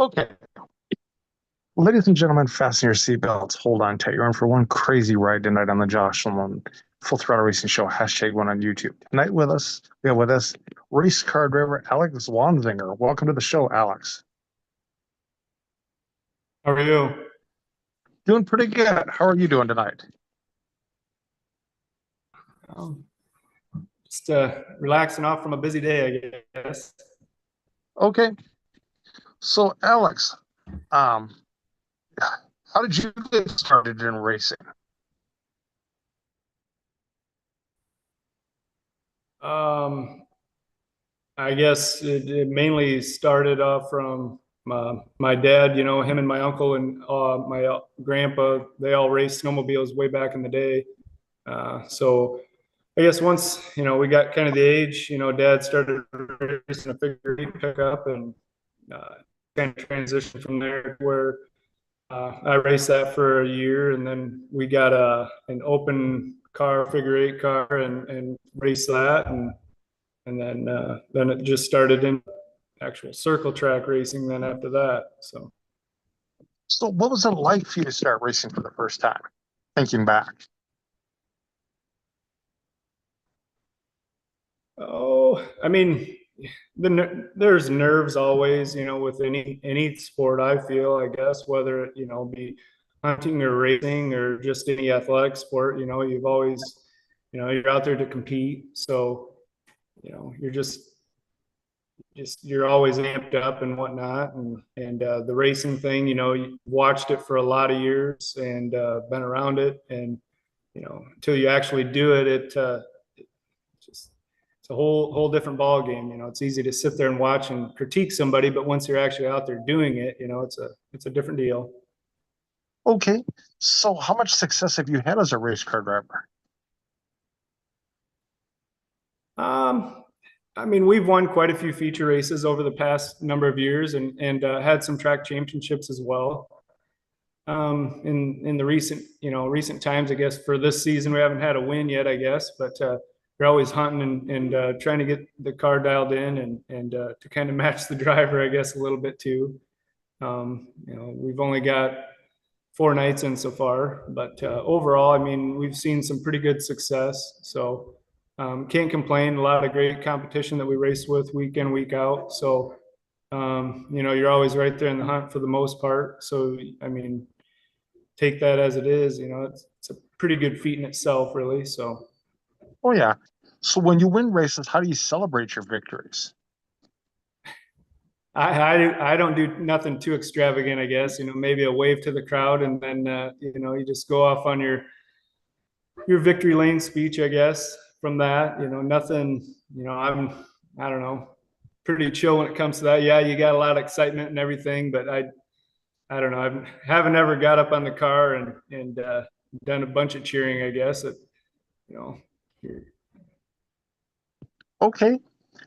Okay. Ladies and gentlemen, fasten your seatbelts. Hold on tight. You're in for one crazy ride tonight on the Josh Nolan Full Throttle Racing Show, #1 on YouTube. Tonight we have with us race car driver Alex Zwanziger. Welcome to the show, Alex. How are you? Doing pretty good. How are you doing tonight? Um, just relaxing off from a busy day, I guess. Okay. So, Alex, um, how did you get started in racing? Um, I guess it mainly started off from my dad. You know, him and my uncle and my grandpa. They all raced snowmobiles way back in the day. So I guess once we got kind of the age, Dad started racing a figure eight pickup and uh, kind of transitioned from there where I raced that for a year, and then we got an open car figure eight car and raced that, and then it just started in actual circle track racing. Then after that, so So, what was it like for you to start racing for the first time? Thinking back. I mean, there's nerves always, with any sport. I feel, I guess, whether it be hunting or racing or just any athletic sport, you've always, you're out there to compete. So, you're just you're always amped up and whatnot, and the racing thing, you watched it for a lot of years and been around it, and until you actually do it, just it's a whole different ball game. It's easy to sit there and watch and critique somebody, but once you're actually out there doing it, it's a different deal. Okay. So, how much success have you had as a race car driver? Um, I mean, we've won quite a few feature races over the past number of years, and had some track championships as well. In the recent times, I guess for this season we haven't had a win yet, I guess, but we're always hunting and trying to get the car dialed in and to kind of match the driver, I guess, a little bit too. We've only got 4 nights in so far, but overall, I mean, we've seen some pretty good success. So can't complain. A lot of great competition that we race with week in, week out. So you're always right there in the hunt for the most part. So I mean, take that as it is. It's a pretty good feat in itself, really. So Oh, yeah. So, when you win races, how do you celebrate your victories? I don't do nothing too extravagant, I guess. Maybe a wave to the crowd, and then you just go off on your victory lane speech, I guess. From that, nothing. I don't know, pretty chill when it comes to that. Yeah, you got a lot of excitement and everything, but I don't know. I haven't ever got up on the car and done a bunch of cheering, I guess. You know, Okay.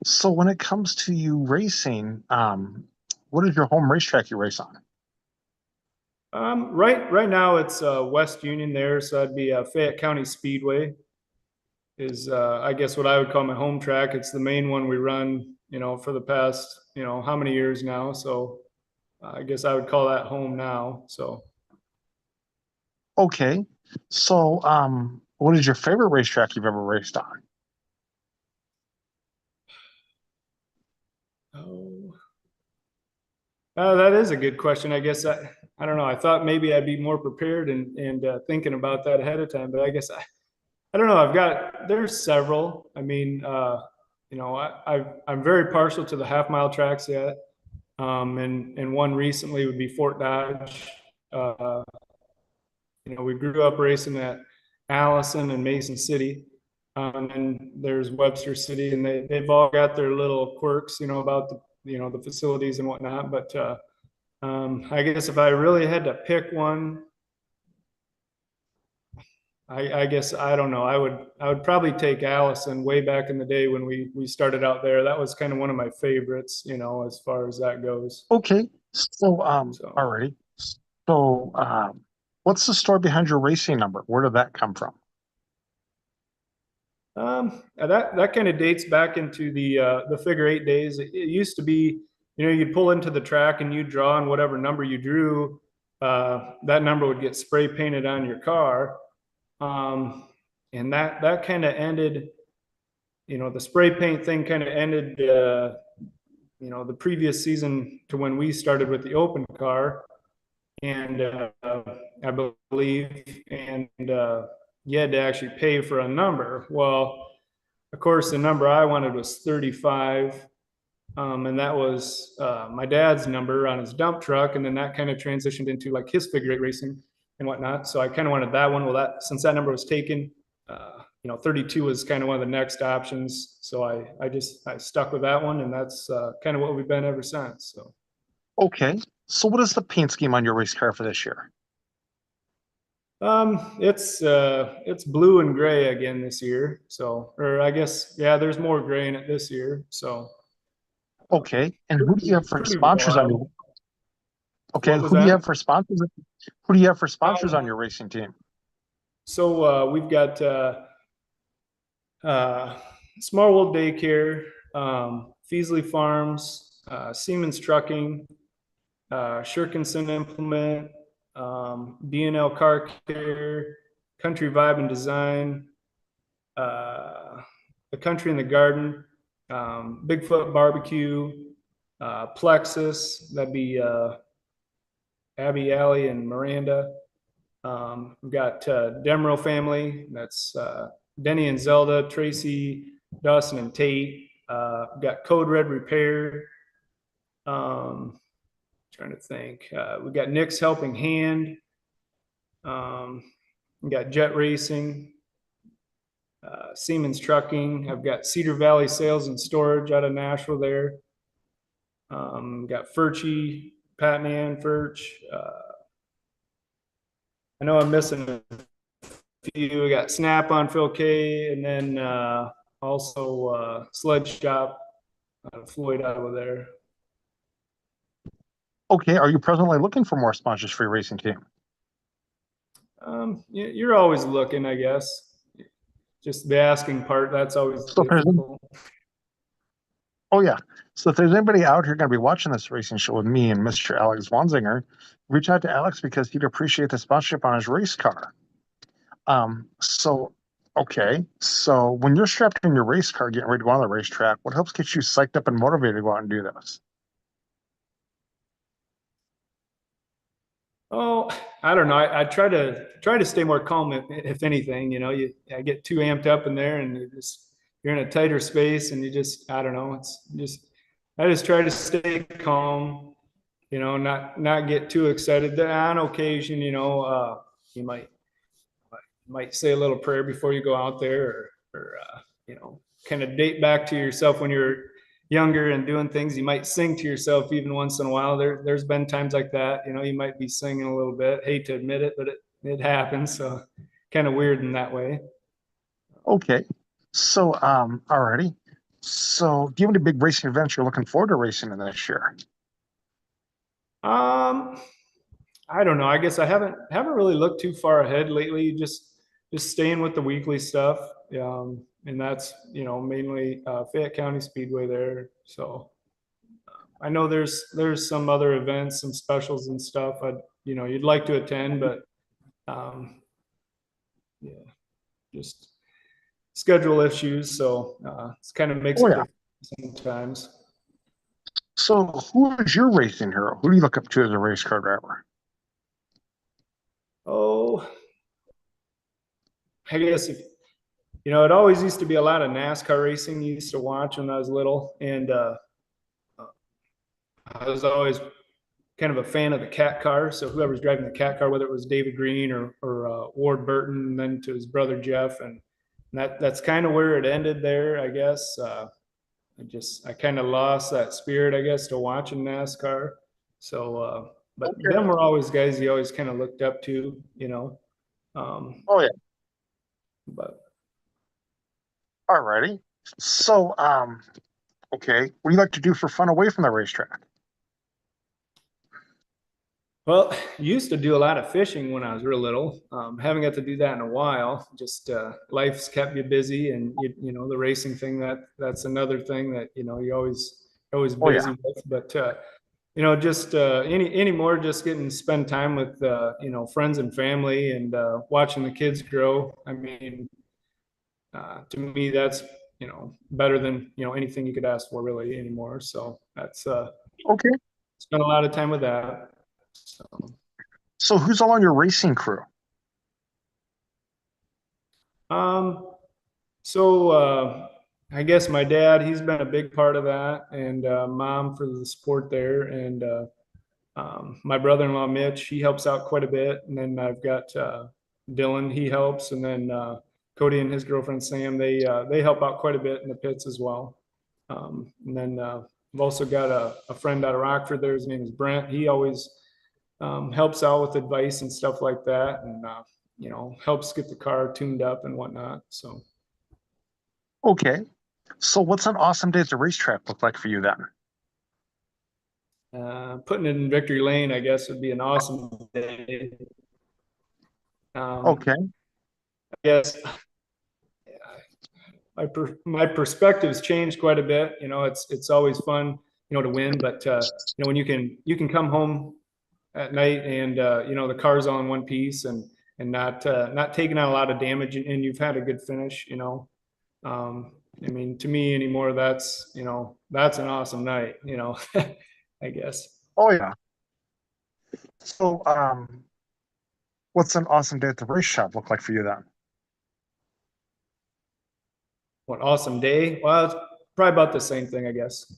So, when it comes to you racing, what is your home racetrack you race on? right now it's West Union there, so that'd be Fayette County Speedway is I guess what I would call my home track. It's the main one we run, for the past how many years now. So I guess I would call that home now. So Okay. So, what is your favorite racetrack you've ever raced on? oh, that is a good question. I guess I don't know. I thought maybe I'd be more prepared and thinking about that ahead of time, but I guess I don't know. There's several. I mean, I'm very partial to the half mile tracks yet. And one recently would be Fort Dodge. Uh, we grew up racing at Allison and Mason City. And there's Webster City, and they've all got their little quirks, about the facilities and whatnot. But I guess if I really had to pick one, I guess I don't know. I would probably take Allison way back in the day when we started out there. That was kind of one of my favorites, as far as that goes. Okay. So, So alrighty. So, what's the story behind your racing number? Where did that come from? that kind of dates back into the figure eight days. It used to be you'd pull into the track and you draw, and whatever number you drew, that number would get spray painted on your car. And that kind of ended, the spray paint thing kind of ended, the previous season to when we started with the open car. And I believe, and you had to actually pay for a number. Well, of course, the number I wanted was 35. And that was my dad's number on his dump truck. And then that kind of transitioned into like his figure eight racing and whatnot. So I kind of wanted that one. Well, since that number was taken, 32 was kind of one of the next options. So I stuck with that one, and that's kind of what we've been ever since. So. Okay. So what is the paint scheme on your race car for this year? It's blue and gray again this year. So, or I guess, yeah, there's more gray in it this year. So, Okay. And who do you have for pretty sponsors on wild. your Okay, What was who do you have that? for sponsors? Who do you have for sponsors on Um, your racing team? so we've got uh, Small World Daycare, Feasley Farms, Siemens Trucking, Shirkinson Implement, B&L Car Care, Country Vibe and Design, The Country in the Garden, Bigfoot Barbecue, Plexus, that'd be Abby, Alley, and Miranda. We've got Demro family, that's Denny and Zelda, Tracy, Dawson, and Tate. We've got Code Red Repair. Trying to think. We got Nick's Helping Hand. We got Jet Racing, Siemens Trucking. I've got Cedar Valley Sales and Storage out of Nashville there. Got Furchy, Pat and Ann Furch. I know I'm missing a few. We got Snap on Phil K, and then also Sledge Shop, Floyd out of there. Okay, are you presently looking for more sponsors for your racing team? You're always looking, I guess. Just the asking part, that's always So if there's, difficult. oh yeah. So if there's anybody out here going to be watching this racing show with me and Mr. Alex Zwanziger, reach out to Alex because he'd appreciate the sponsorship on his race car. So okay. So when you're strapped in your race car getting ready to go on the racetrack, what helps get you psyched up and motivated to go out and do this? Oh, I don't know. I try to stay more calm if anything. I get too amped up in there, and you're in a tighter space, and you just I don't know. It's just I just try to stay calm. Not get too excited. On occasion, you might say a little prayer before you go out there, or kind of date back to yourself when you're younger and doing things. You might sing to yourself even once in a while. There's been times like that. You might be singing a little bit. Hate to admit it, but it happens. So kind of weird in that way. Okay. So alrighty. So do you have any big racing events you're looking forward to racing in this year? Um, I don't know. I guess I haven't really looked too far ahead lately. Just staying with the weekly stuff. And that's mainly Fayette County Speedway there. So I know there's some other events, some specials and stuff. You'd like to attend, but yeah, just schedule issues. So it's kind of makes Oh it yeah. different sometimes. So who is your racing hero? Who do you look up to as a race car driver? Oh, I guess it always used to be a lot of NASCAR racing you used to watch when I was little, and I was always kind of a fan of the cat car. So whoever's driving the cat car, whether it was David Green or Ward Burton, and then to his brother Jeff, and that's kind of where it ended there, I guess. I kind of lost that spirit, I guess, to watching NASCAR. So, but Okay. them were always guys you always kind of looked up to. Um, Oh yeah. but Alrighty. So okay. What do you like to do for fun away from the racetrack? Well, used to do a lot of fishing when I was real little. Haven't got to do that in a while. Just life's kept you busy, and the racing thing that's another thing that you always Oh yeah. busy with. But just any more, just getting to spend time with friends and family, and watching the kids grow. I mean, to me, that's better than anything you could ask for really anymore. So that's Okay. spent a lot of time with that. So, So who's all on your racing crew? um, so I guess my dad, he's been a big part of that, and mom for the support there, and my brother-in-law Mitch, he helps out quite a bit, and then I've got Dylan, he helps, and then Cody and his girlfriend Sam, they help out quite a bit in the pits as well. And then I've also got a friend out of Rockford there. His name is Brent. He always helps out with advice and stuff like that, and helps get the car tuned up and whatnot. So Okay. So what's an awesome day at the racetrack look like for you then? putting it in victory lane, I guess, would be an awesome day. Okay. I guess my perspective's changed quite a bit. It's always fun, to win, but when you can come home at night, and the car's all in one piece, and not taking out a lot of damage, and you've had a good finish. I mean, to me anymore, that's an awesome night. I guess. Oh yeah. So what's an awesome day at the race shop look like for you then? What awesome day? Well, it's probably about the same thing, I guess.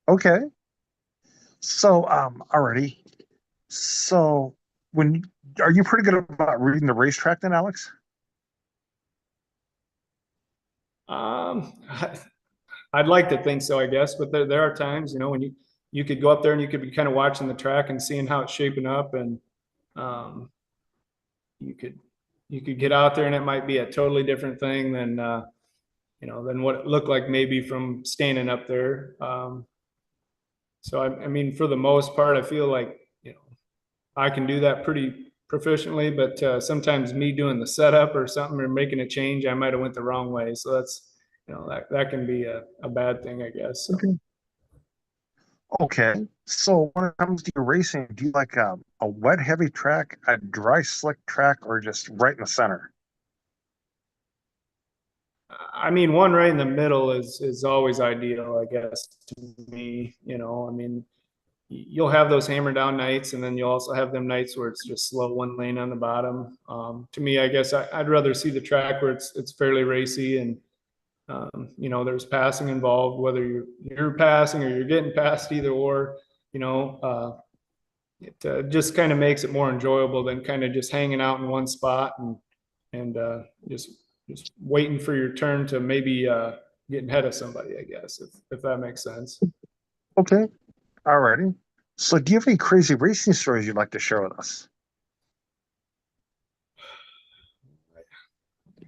Okay. So alrighty. So when are you pretty good about reading the racetrack then, Alex? Um, I'd like to think so, I guess, but there are times, when you could go up there and you could be kind of watching the track and seeing how it's shaping up, and um, you could you could get out there and it might be a totally different thing than what it looked like maybe from standing up there. So I mean, for the most part, I feel like I can do that pretty proficiently, but sometimes me doing the setup or something or making a change, I might have went the wrong way. So that's that can be a bad thing, I guess. So. Okay. Okay. So when it comes to your racing, do you like a wet heavy track, a dry slick track, or just right in the center? I mean, one right in the middle is always ideal, I guess, to me. I mean, you'll have those hammer down nights, and then you'll also have them nights where it's just slow one lane on the bottom. To me, I guess I'd rather see the track where it's fairly racy, and there's passing involved, whether you're passing or you're getting passed, either or. You know, it just kind of makes it more enjoyable than kind of just hanging out in one spot and just waiting for your turn to maybe get ahead of somebody, I guess, if that makes sense. Okay. Alrighty. So do you have any crazy racing stories you'd like to share with us? I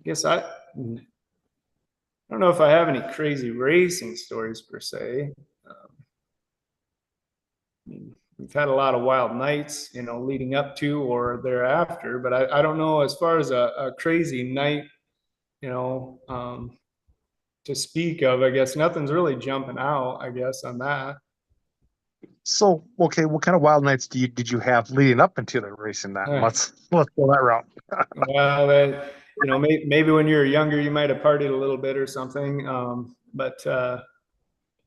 guess I don't know if I have any crazy racing stories per se. I mean, we've had a lot of wild nights, leading up to or thereafter, but I don't know as far as a crazy night, you know, um, to speak of. I guess nothing's really jumping out, I guess, on that. So, okay, what kind of wild nights did you have leading up into the racing then? Uh, Let's go that route. well, maybe when you were younger, you might have partied a little bit or something. But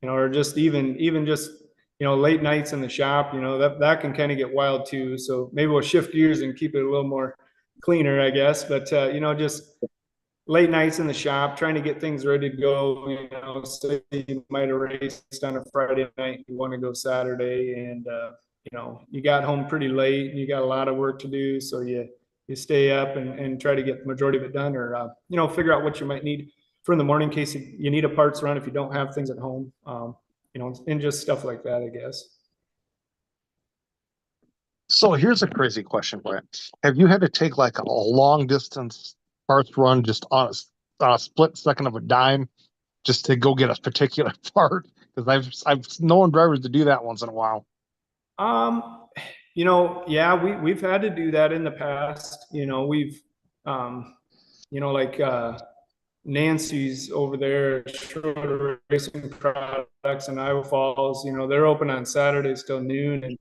or just even just late nights in the shop, that can kind of get wild too. So maybe we'll shift gears and keep it a little more cleaner, I guess. But just late nights in the shop, trying to get things ready to go. So you might have raced on a Friday night, you want to go Saturday, and you got home pretty late, and you got a lot of work to do, so you stay up and try to get the majority of it done, or figure out what you might need for in the morning in case you need a parts run if you don't have things at home. And just stuff like that, I guess. So here's a crazy question, Brent. Have you had to take like a long distance parts run just on a split second of a dime just to go get a particular part? Because I've known drivers to do that once in a while. Um, yeah, we've had to do that in the past. We've, like Nancy's over there, Schroeder Racing Products in Iowa Falls. They're open on Saturdays till noon,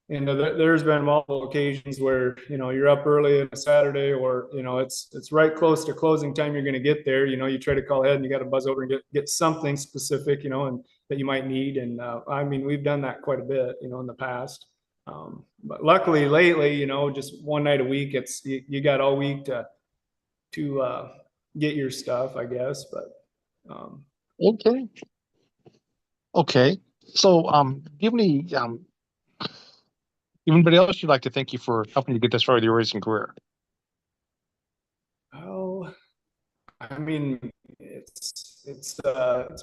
and there's been multiple occasions where you're up early on a Saturday, or it's right close to closing time. You're going to get there. You try to call ahead, and you got to buzz over and get something specific, and that you might need. And I mean, we've done that quite a bit, in the past. But luckily, lately, just one night a week, it's you got all week to get your stuff, I guess. But Okay. Okay. So, do you have any anybody else you'd like to thank you for helping you get this far with your racing career? oh, I mean, it's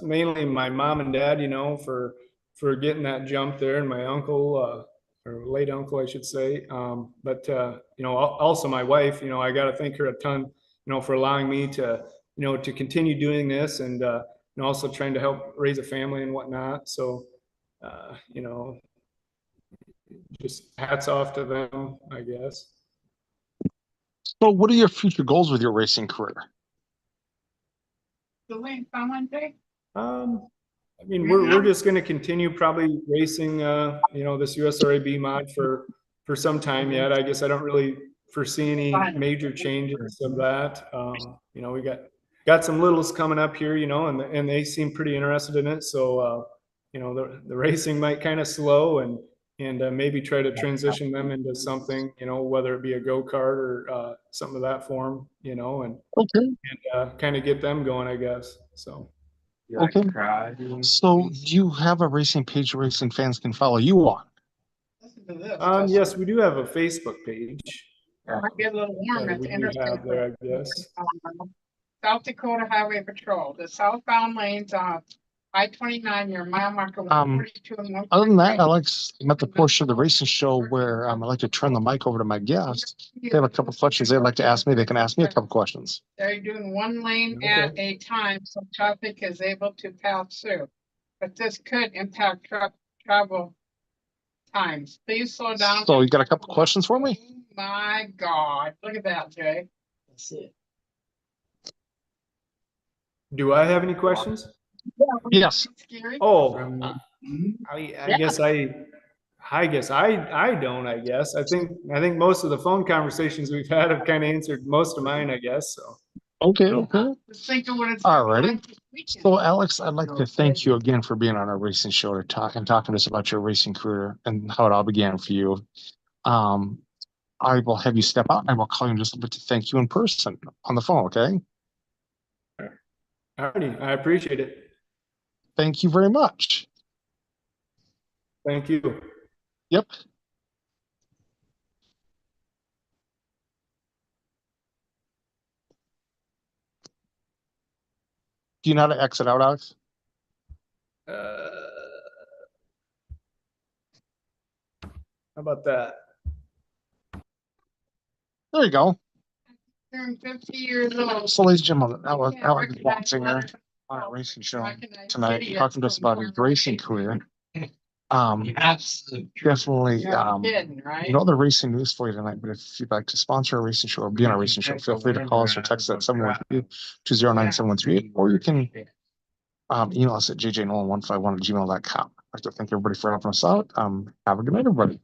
mainly my mom and dad, for getting that jump there, and my uncle, or late uncle, I should say. But also my wife. I got to thank her a ton, for allowing me to continue doing this, and also trying to help raise a family and whatnot. So, uh, you know, just hats off to them, I guess. So, what are your future goals with your racing career? Um, I mean, we're just going to continue probably racing, this USRAB mod for some time yet. I guess I don't really foresee any major changes of that. We got some littles coming up here, and they seem pretty interested in it. So, the racing might kind of slow, and maybe try to transition them into something, whether it be a go-kart or something of that form, and Okay. kind of get them going, I guess. So. Okay. So, do you have a racing page racing fans can follow you on? Yes, we do have a Facebook page. Might get a little warm at We the do have intersection. there, I guess. South Dakota Highway Patrol, the southbound lanes on I-29, your mile marker Um, 42 and Other than that, I'm at the portion of the racing show where I like to turn the mic over to my guests. If they have a couple questions they'd like to ask me, they can ask me a couple questions. They're doing one lane Okay. at a time, so traffic is able to pass through. But this could impact truck travel times. Please slow down. So, you got a couple questions for me? Oh my God, look at that, Jay. That's it. Do I have any questions? Yes. Scary. Oh, I Yeah. guess I don't, I guess. I think most of the phone conversations we've had have kind of answered most of mine, I guess. So. Okay. Okay. Just think of what it's All righty. like this weekend. So, Alex, I'd like to thank you again for being on our racing show to talking to us about your racing career and how it all began for you. Um, I will have you step out. I will call you in just a bit to thank you in person on the phone. Okay. Alrighty, I appreciate it. Thank you very much. Thank you. Yep. Do you know how to exit out, Alex? How about that? There you go. Turned 50 years old. So, ladies and gentlemen, Alex Can't Zwanziger recognize on a racing show recognize tonight, city talking to us about his racing career. Definitely, kidding, right? no other racing news for you tonight, but if you'd like to sponsor a racing show or be on a racing show, feel free to call us or text us at 713-209-713, or you can email us at jjnolan151@gmail.com. I'd like to thank everybody for helping us out. Have a good night, everybody.